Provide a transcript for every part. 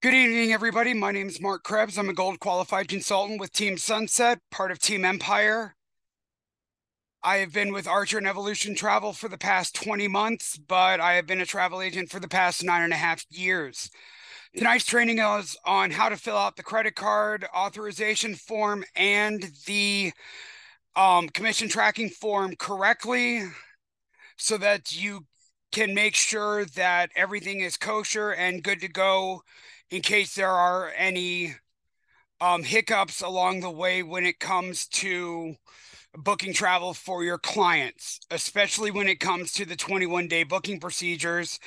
Good evening, everybody. My name is Mark Krebs. I'm a gold qualified consultant with Team Sunset, part of Team Empire. I have been with Archer and Evolution Travel for the past 20 months, but I have been a travel agent for the past 9.5 years. Tonight's training is on how to fill out the credit card authorization form and the commission tracking form correctly so that you can make sure that everything is kosher and good to go in case there are any hiccups along the way when it comes to booking travel for your clients, especially when it comes to the 21-day booking procedures,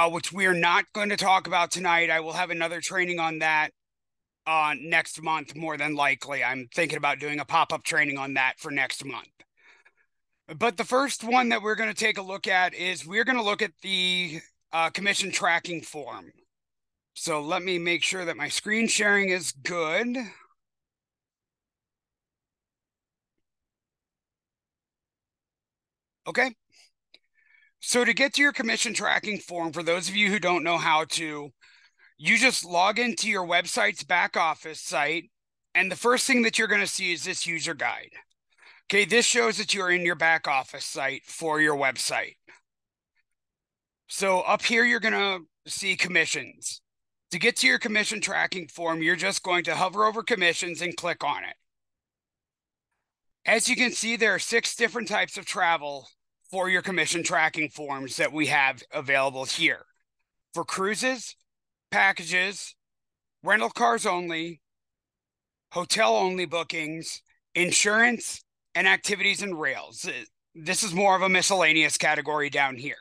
which we are not going to talk about tonight. I will have another training on that next month, more than likely. I'm thinking about doing a pop-up training on that for next month. But the first one that we're going to take a look at is we're going to look at the commission tracking form. So let me make sure that my screen sharing is good. Okay. So to get to your commission tracking form, for those of you who don't know how to, you just log into your website's back office site. And the first thing that you're going to see is this user guide. Okay, this shows that you're in your back office site for your website. So up here, you're going to see commissions. To get to your commission tracking form, you're just going to hover over commissions and click on it. As you can see, there are 6 different types of travel for your commission tracking forms that we have available here. For cruises, packages, rental cars only, hotel only bookings, insurance, and activities and rails. This is more of a miscellaneous category down here.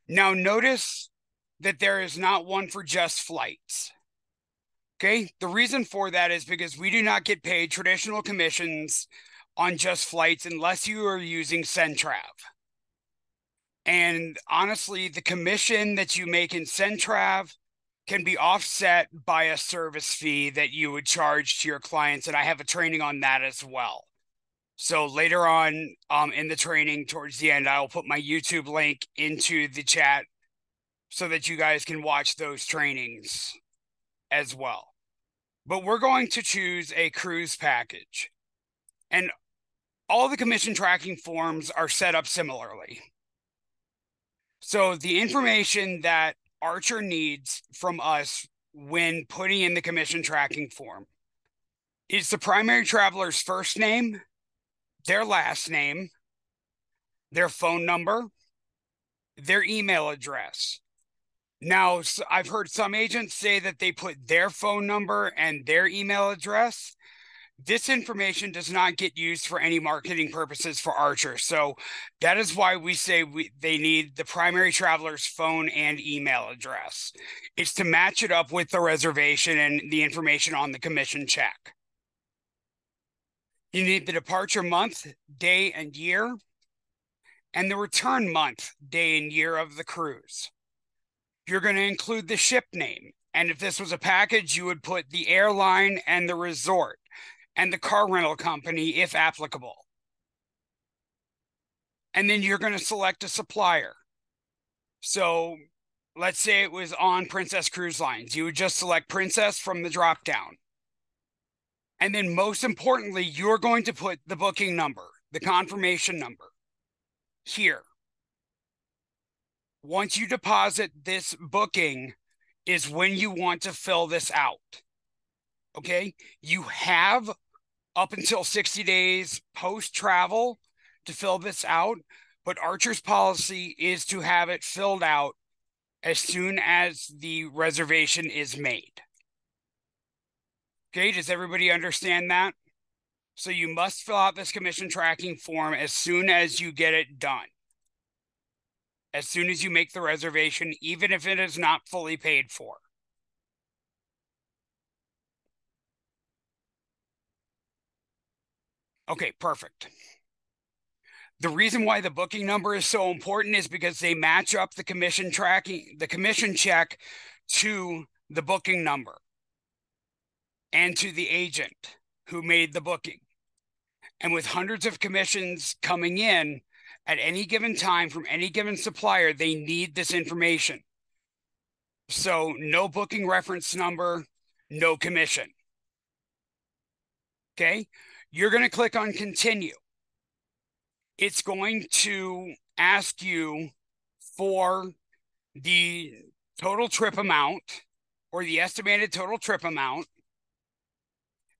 Now notice that there is not one for just flights. Okay, the reason for that is because we do not get paid traditional commissions on just flights unless you are using Centrav. And honestly, the commission that you make in Centrav can be offset by a service fee that you would charge to your clients. And I have a training on that as well. So later on in the training, towards the end, I'll put my YouTube link into the chat so that you guys can watch those trainings as well. But we're going to choose a cruise package. And all the commission tracking forms are set up similarly. So the information that Archer needs from us when putting in the commission tracking form is the primary traveler's first name, their last name, their phone number, their email address. Now, I've heard some agents say that they put their phone number and their email address. This information does not get used for any marketing purposes for Archer. So that is why we say they need the primary traveler's phone and email address. It's to match it up with the reservation and the information on the commission check. You need the departure month, day, and year, and the return month, day, and year of the cruise. You're going to include the ship name. And if this was a package, you would put the airline and the resort and the car rental company, if applicable. And then you're going to select a supplier. So let's say it was on Princess Cruise Lines. You would just select Princess from the drop-down. And then most importantly, you're going to put the booking number, the confirmation number here. Once you deposit this booking is when you want to fill this out. Okay? You have up until 60 days post-travel to fill this out, but Archer's policy is to have it filled out as soon as the reservation is made. Okay, does everybody understand that? So you must fill out this commission tracking form as soon as you get it done. As soon as you make the reservation, even if it is not fully paid for. Okay, perfect. The reason why the booking number is so important is because they match up the commission check to the booking number and to the agent who made the booking. And with hundreds of commissions coming in at any given time from any given supplier, they need this information. So no booking reference number, no commission. Okay. You're going to click on continue. It's going to ask you for the total trip amount or the estimated total trip amount.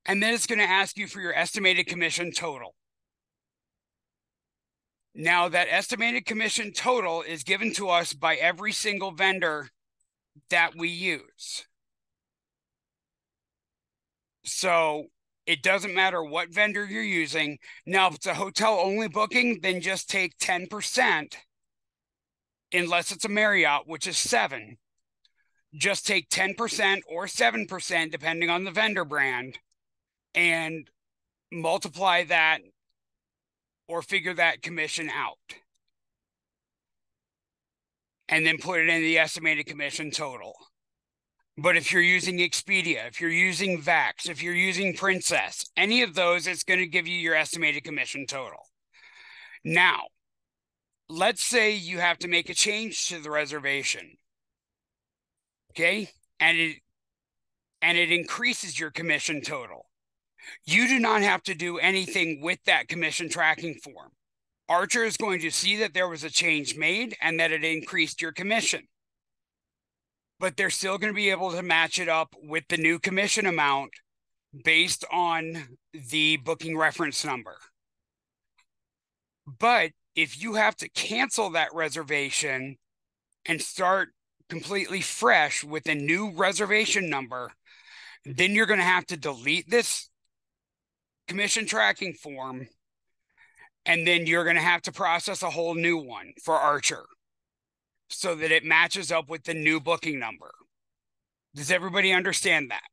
And then it's going to ask you for your estimated commission total. Now, that estimated commission total is given to us by every single vendor that we use. So it doesn't matter what vendor you're using. Now, if it's a hotel only booking, then just take 10%, unless it's a Marriott, which is 7. Just take 10% or 7%, depending on the vendor brand, and multiply that or figure that commission out. And then put it in the estimated commission total. But if you're using Expedia, if you're using Vax, if you're using Princess, any of those, it's going to give you your estimated commission total. Now, let's say you have to make a change to the reservation. Okay? And it increases your commission total. You do not have to do anything with that commission tracking form. Archer is going to see that there was a change made and that it increased your commission. But they're still going to be able to match it up with the new commission amount based on the booking reference number. But if you have to cancel that reservation and start completely fresh with a new reservation number, then you're going to have to delete this commission tracking form, and then you're going to have to process a whole new one for Archer so that it matches up with the new booking number. Does everybody understand that?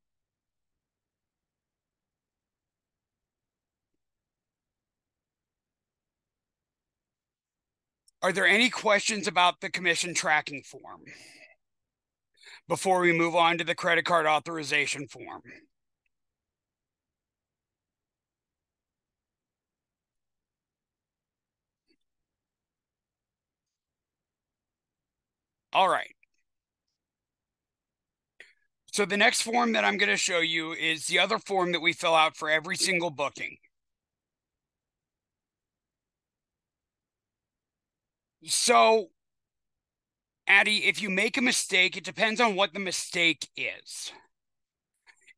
Are there any questions about the commission tracking form before we move on to the credit card authorization form? All right. So the next form that I'm going to show you is the other form that we fill out for every single booking. So, Addie, if you make a mistake, it depends on what the mistake is.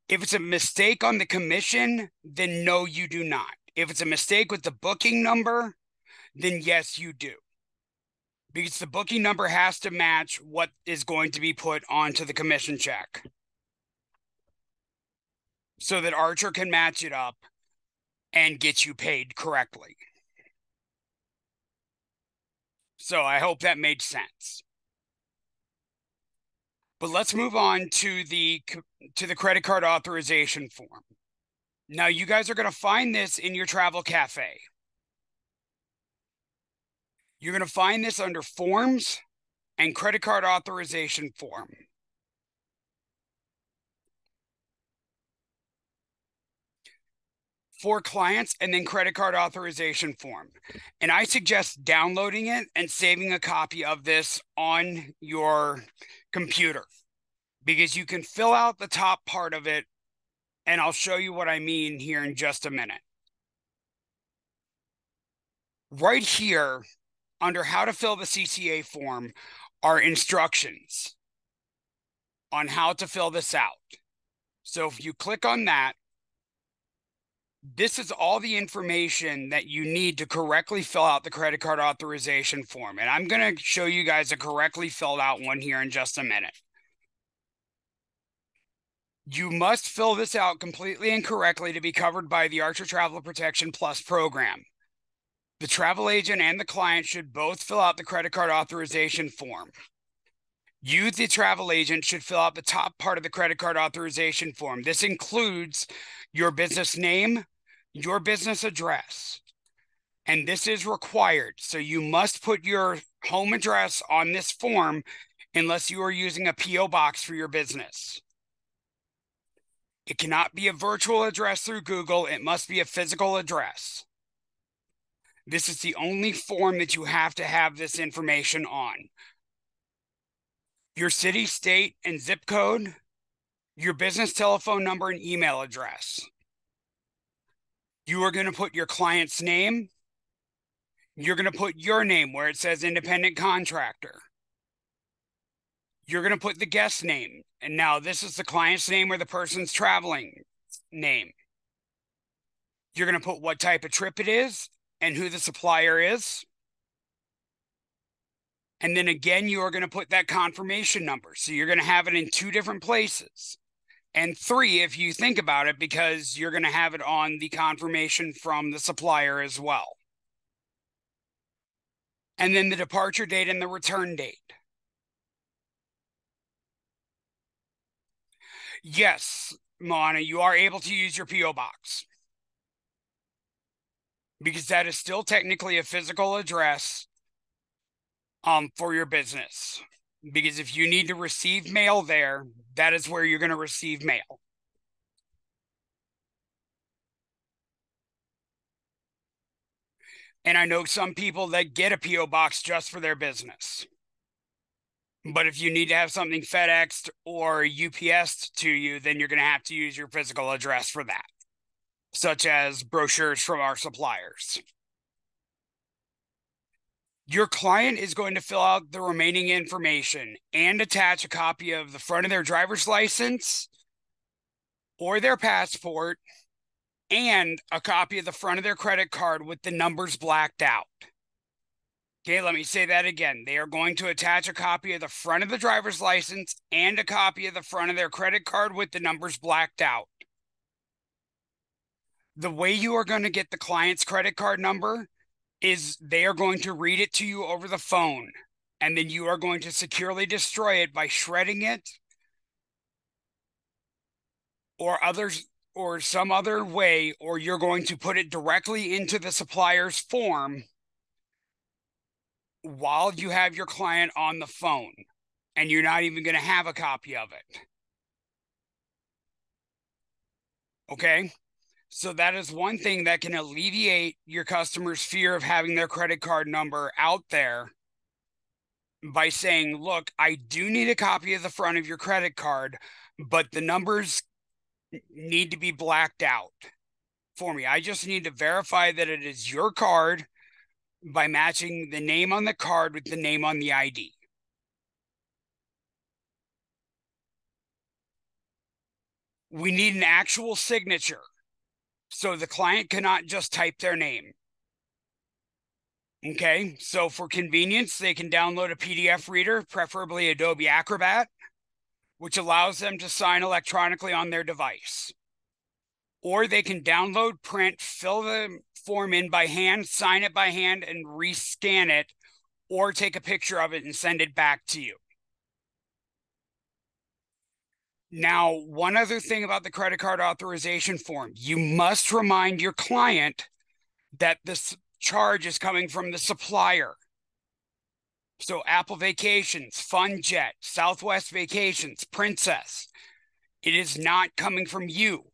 If it's a mistake on the commission, then no, you do not. If it's a mistake with the booking number, then yes, you do. Because the booking number has to match what is going to be put onto the commission check so that Archer can match it up and get you paid correctly. So I hope that made sense. But let's move on to the credit card authorization form. Now, you guys are going to find this in your travel cafe. You're going to find this under forms and credit card authorization form. For clients, and then credit card authorization form. And I suggest downloading it and saving a copy of this on your computer, because you can fill out the top part of it, and I'll show you what I mean here in just a minute. Right here, under how to fill the CCA form, are instructions on how to fill this out. So if you click on that, this is all the information that you need to correctly fill out the credit card authorization form. And I'm going to show you guys a correctly filled out one here in just a minute. You must fill this out completely and correctly to be covered by the Archer Travel Protection Plus program. The travel agent and the client should both fill out the credit card authorization form. You, the travel agent, should fill out the top part of the credit card authorization form. This includes your business name, your business address, and this is required. So you must put your home address on this form unless you are using a PO box for your business. It cannot be a virtual address through Google. It must be a physical address. This is the only form that you have to have this information on. your city, state, and zip code, your business telephone number and email address. You are going to put your client's name. You're going to put your name where it says independent contractor. You're going to put the guest name. And now this is the client's name or the person's traveling name. You're going to put what type of trip it is and who the supplier is. And then again, you are going to put that confirmation number. So you're going to have it in 2 different places. And 3, if you think about it, because you're going to have it on the confirmation from the supplier as well. And then the departure date and the return date. Yes, Moana, you are able to use your P.O. box because that is still technically a physical address for your business. Because if you need to receive mail there, that is where you're going to receive mail. And I know some people that get a P.O. box just for their business. But if you need to have something FedExed or UPSed to you, then you're going to have to use your physical address for that, such as brochures from our suppliers. Your client is going to fill out the remaining information and attach a copy of the front of their driver's license or their passport and a copy of the front of their credit card with the numbers blacked out. Okay, let me say that again. They are going to attach a copy of the front of the driver's license and a copy of the front of their credit card with the numbers blacked out. The way you are going to get the client's credit card number is they are going to read it to you over the phone, and then you are going to securely destroy it by shredding it or some other way, or you're going to put it directly into the supplier's form while you have your client on the phone, and you're not even going to have a copy of it. Okay? So that is one thing that can alleviate your customer's fear of having their credit card number out there by saying, look, I do need a copy of the front of your credit card, but the numbers need to be blacked out for me. I just need to verify that it is your card by matching the name on the card with the name on the ID. We need an actual signature, so the client cannot just type their name. Okay, so for convenience, they can download a PDF reader, preferably Adobe Acrobat, which allows them to sign electronically on their device. Or they can download, print, fill the form in by hand, sign it by hand, and rescan it, or take a picture of it and send it back to you. Now, one other thing about the credit card authorization form, you must remind your client that this charge is coming from the supplier. So Apple Vacations, FunJet, Southwest Vacations, Princess, it is not coming from you.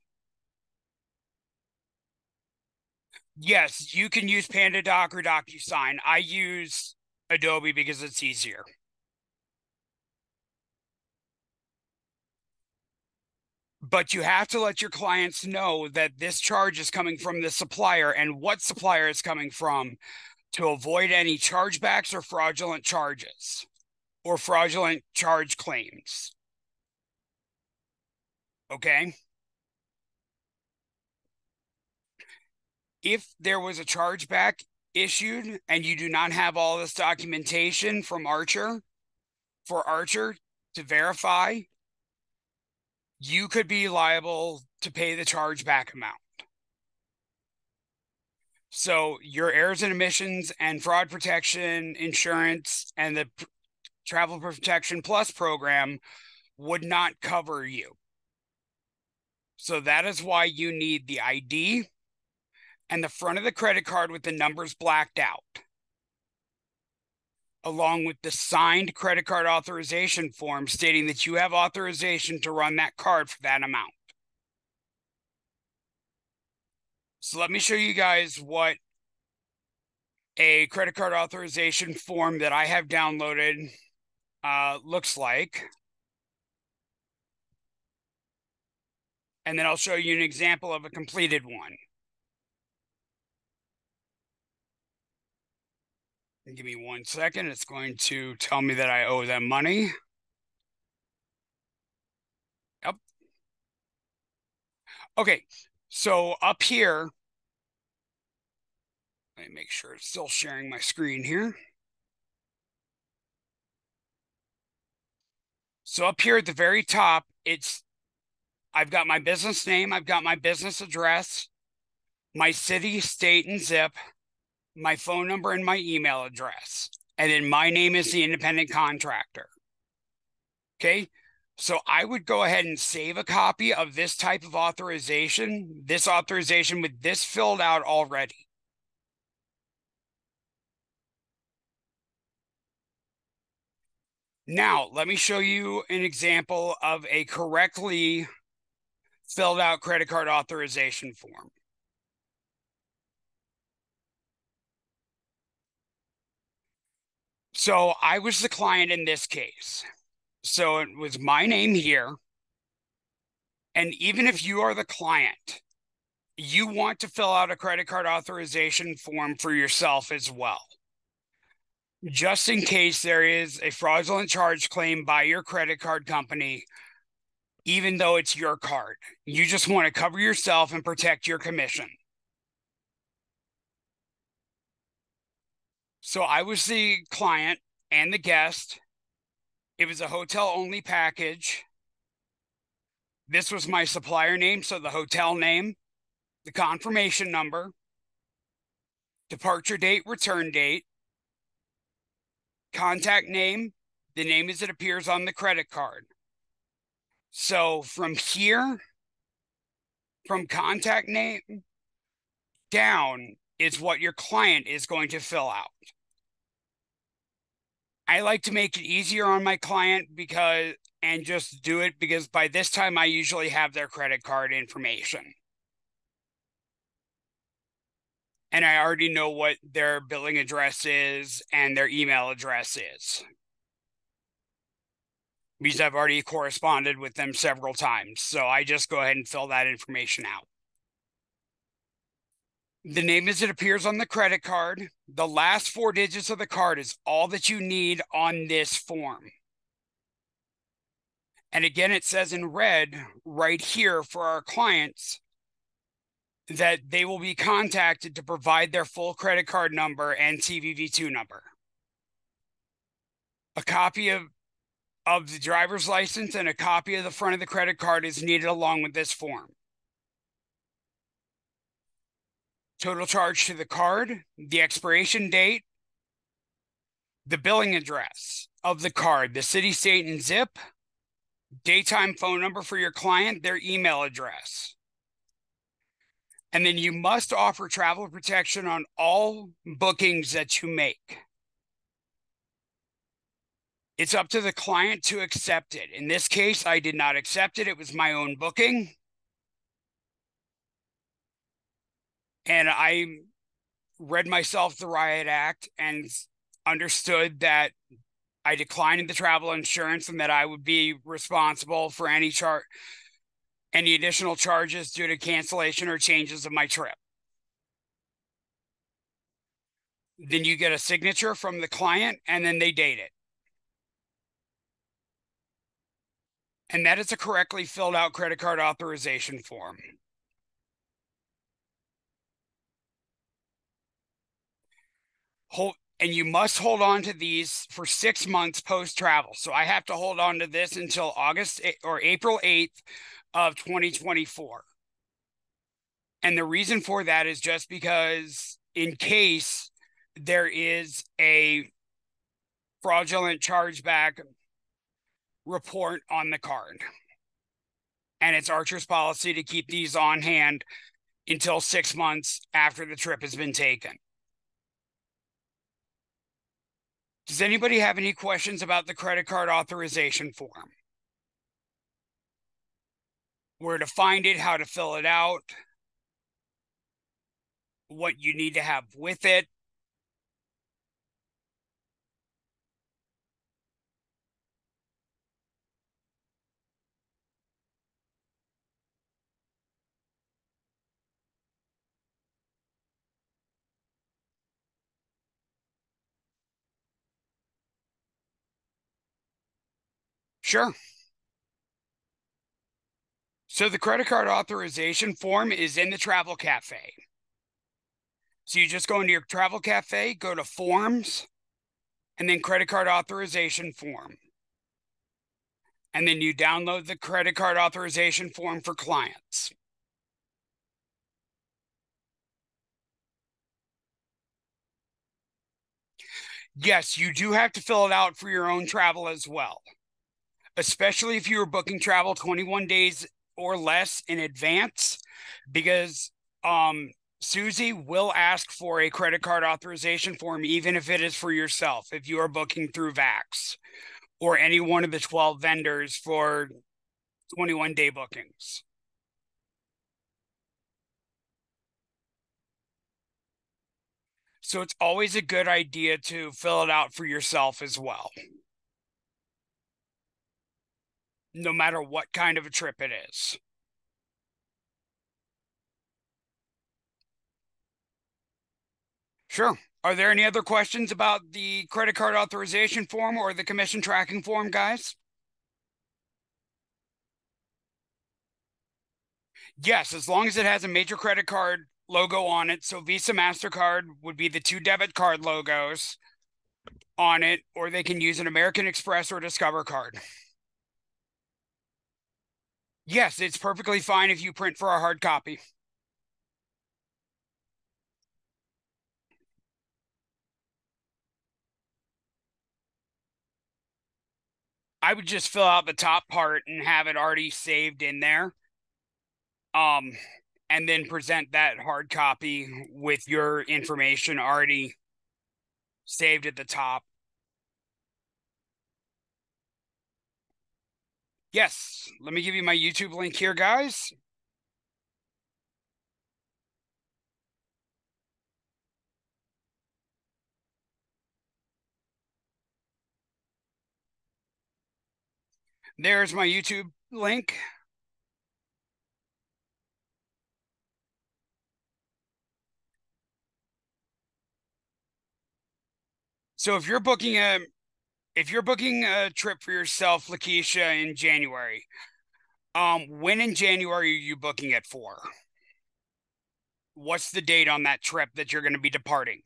Yes, you can use PandaDoc or DocuSign. I use Adobe because it's easier. But you have to let your clients know that this charge is coming from the supplier and what supplier it's coming from to avoid any chargebacks or fraudulent charges or fraudulent charge claims. Okay? If there was a chargeback issued and you do not have all this documentation from Archer, for Archer to verify, you could be liable to pay the chargeback amount. So your errors and omissions and fraud protection insurance and the Travel Protection Plus program would not cover you. So that is why you need the ID and the front of the credit card with the numbers blacked out, along with the signed credit card authorization form stating that you have authorization to run that card for that amount. So let me show you guys what a credit card authorization form that I have downloaded looks like. And then I'll show you an example of a completed one. Give me 1 second. It's going to tell me that I owe them money. Yep. Okay, so up here, let me make sure it's still sharing my screen here. So up here at the very top, I've got my business name, I've got my business address, my city, state, and zip, my phone number, and my email address. And then my name is the independent contractor. Okay, so I would go ahead and save a copy of this type of authorization, with this filled out already. Now, let me show you an example of a correctly filled out credit card authorization form. So I was the client in this case. So it was my name here. And even if you are the client, you want to fill out a credit card authorization form for yourself as well, just in case there is a fraudulent charge claim by your credit card company, even though it's your card. You just want to cover yourself and protect your commission. So I was the client and the guest. It was a hotel only package. This was my supplier name, so the hotel name, the confirmation number, departure date, return date, contact name, the name as it appears on the credit card. So from here, from contact name down is what your client is going to fill out. I like to make it easier on my client and just do it because by this time I usually have their credit card information. And I already know what their billing address is and their email address is, because I've already corresponded with them several times. So I just go ahead and fill that information out. The name as it appears on the credit card, the last 4 digits of the card is all that you need on this form. And again, it says in red right here for our clients that they will be contacted to provide their full credit card number and CVV2 number. A copy of the driver's license and a copy of the front of the credit card is needed along with this form. Total charge to the card, the expiration date, the billing address of the card, the city, state, and zip, daytime phone number for your client, their email address. And then you must offer travel protection on all bookings that you make. It's up to the client to accept it. In this case, I did not accept it. It was my own booking. And I read myself the Riot Act and understood that I declined the travel insurance and that I would be responsible for any additional charges due to cancellation or changes of my trip. Then you get a signature from the client and then they date it. And that is a correctly filled out credit card authorization form. And you must hold on to these for 6 months post travel. So I have to hold on to this until April 8th of 2024. And the reason for that is just because in case there is a fraudulent chargeback report on the card. And it's Archer's policy to keep these on hand until 6 months after the trip has been taken. Does anybody have any questions about the credit card authorization form? Where to find it, how to fill it out, what you need to have with it? Sure. So the credit card authorization form is in the travel cafe. So you just go into your travel cafe, go to forms, and then credit card authorization form. And then you download the credit card authorization form for clients. Yes, you do have to fill it out for your own travel as well, especially if you are booking travel 21 days or less in advance, because um, Susie will ask for a credit card authorization form, even if it is for yourself, if you are booking through Vax or any one of the 12 vendors for 21-day bookings. So it's always a good idea to fill it out for yourself as well, no matter what kind of a trip it is. Sure. Are there any other questions about the credit card authorization form or the commission tracking form, guys? Yes, as long as it has a major credit card logo on it. So Visa, MasterCard would be the two debit card logos on it, or they can use an American Express or Discover card. Yes, it's perfectly fine if you print for a hard copy. I would just fill out the top part and have it already saved in there. Um, and then present that hard copy with your information already saved at the top. Yes, let me give you my YouTube link here, guys. There's my YouTube link. So if you're booking a trip for yourself, Lakeisha, in January, when in January are you booking it for? What's the date on that trip that you're going to be departing?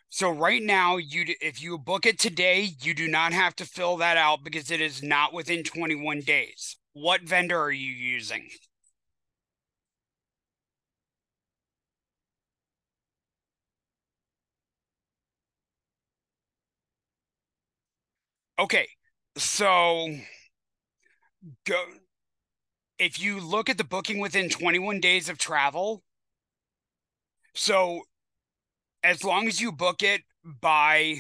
So right now, if you book it today, you do not have to fill that out because it is not within 21 days. What vendor are you using? Okay, so go if you look at the booking within 21 days of travel, so as long as you book it by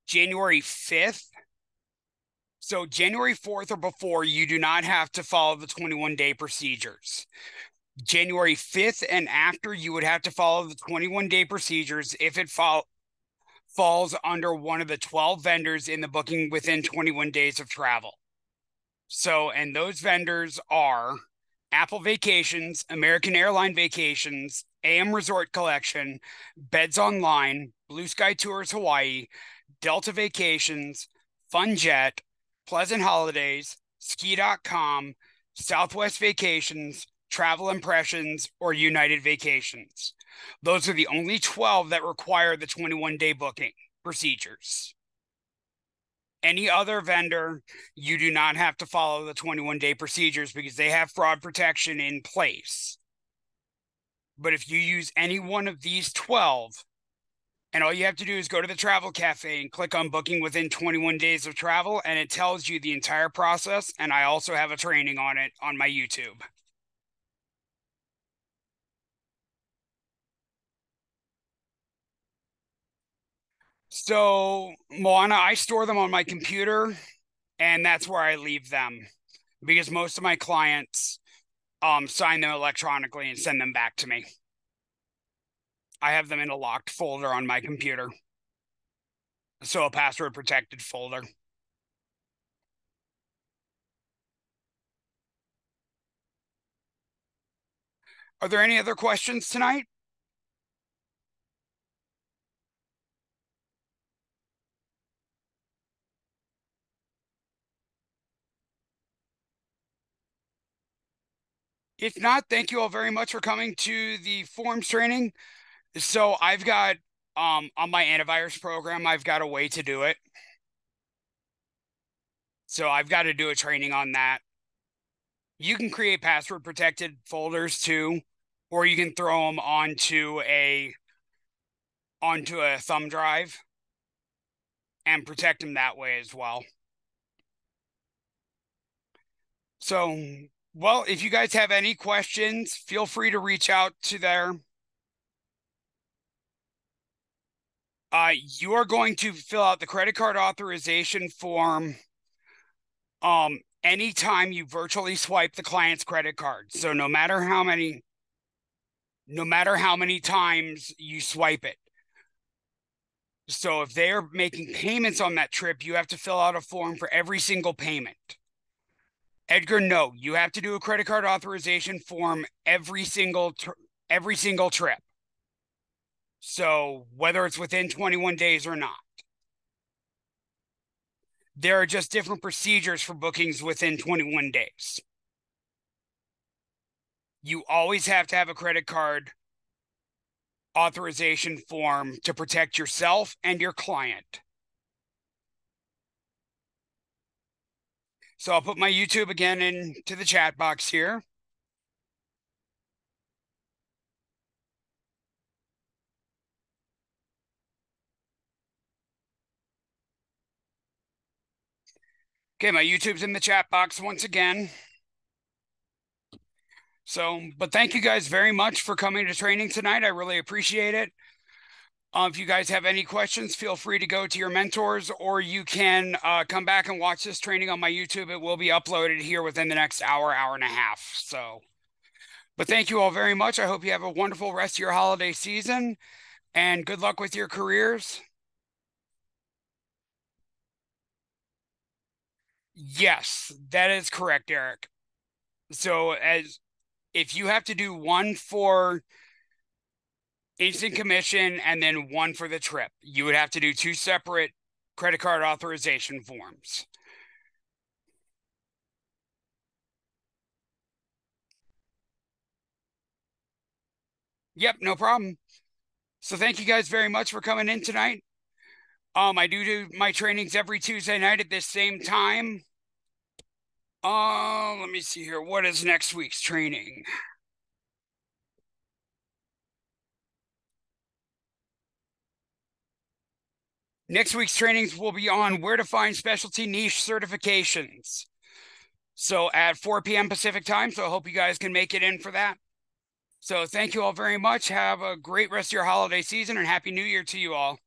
January 5th, so January 4th or before, you do not have to follow the 21-day procedures. January 5th and after, you would have to follow the 21-day procedures if it falls under one of the 12 vendors in the booking within 21 days of travel. So, and those vendors are Apple Vacations, American Airline Vacations, AM Resort Collection, Beds Online, Blue Sky Tours Hawaii, Delta Vacations, FunJet, Pleasant Holidays, Ski.com, Southwest Vacations, Travel Impressions, or United Vacations. Those are the only 12 that require the 21-day booking procedures. Any other vendor, you do not have to follow the 21-day procedures because they have fraud protection in place. But if you use any one of these 12, and all you have to do is go to the travel cafe and click on booking within 21 days of travel, and it tells you the entire process. And I also have a training on it on my YouTube. So, Moana, I store them on my computer, and that's where I leave them because most of my clients sign them electronically and send them back to me. I have them in a locked folder on my computer. So a password protected folder. Are there any other questions tonight? If not, thank you all very much for coming to the forms training. So I've got on my antivirus program, I've got a way to do it. So I've got to do a training on that. You can create password protected folders too, or you can throw them onto a thumb drive and protect them that way as well. So, well, if you guys have any questions, feel free to reach out to there. You are going to fill out the credit card authorization form anytime you virtually swipe the client's credit card. So no matter how many times you swipe it. So if they're making payments on that trip, you have to fill out a form for every single payment. Edgar, no, you have to do a credit card authorization form every single trip. So whether it's within 21 days or not. There are just different procedures for bookings within 21 days. You always have to have a credit card authorization form to protect yourself and your client. So I'll put my YouTube again into the chat box here. Okay, my YouTube's in the chat box once again. So, but thank you guys very much for coming to training tonight. I really appreciate it. If you guys have any questions, feel free to go to your mentors, or you can come back and watch this training on my YouTube. It will be uploaded here within the next hour and a half. So, but thank you all very much. I hope you have a wonderful rest of your holiday season, and good luck with your careers. Yes, that is correct, Eric. So if you have to do one for instant commission and then one for the trip, you would have to do two separate credit card authorization forms. Yep, no problem. So thank you guys very much for coming in tonight. I do my trainings every Tuesday night at this same time. Let me see here. What is next week's training? Next week's trainings will be on where to find specialty niche certifications. So at 4 p.m. Pacific time. So I hope you guys can make it in for that. So thank you all very much. Have a great rest of your holiday season and Happy New Year to you all.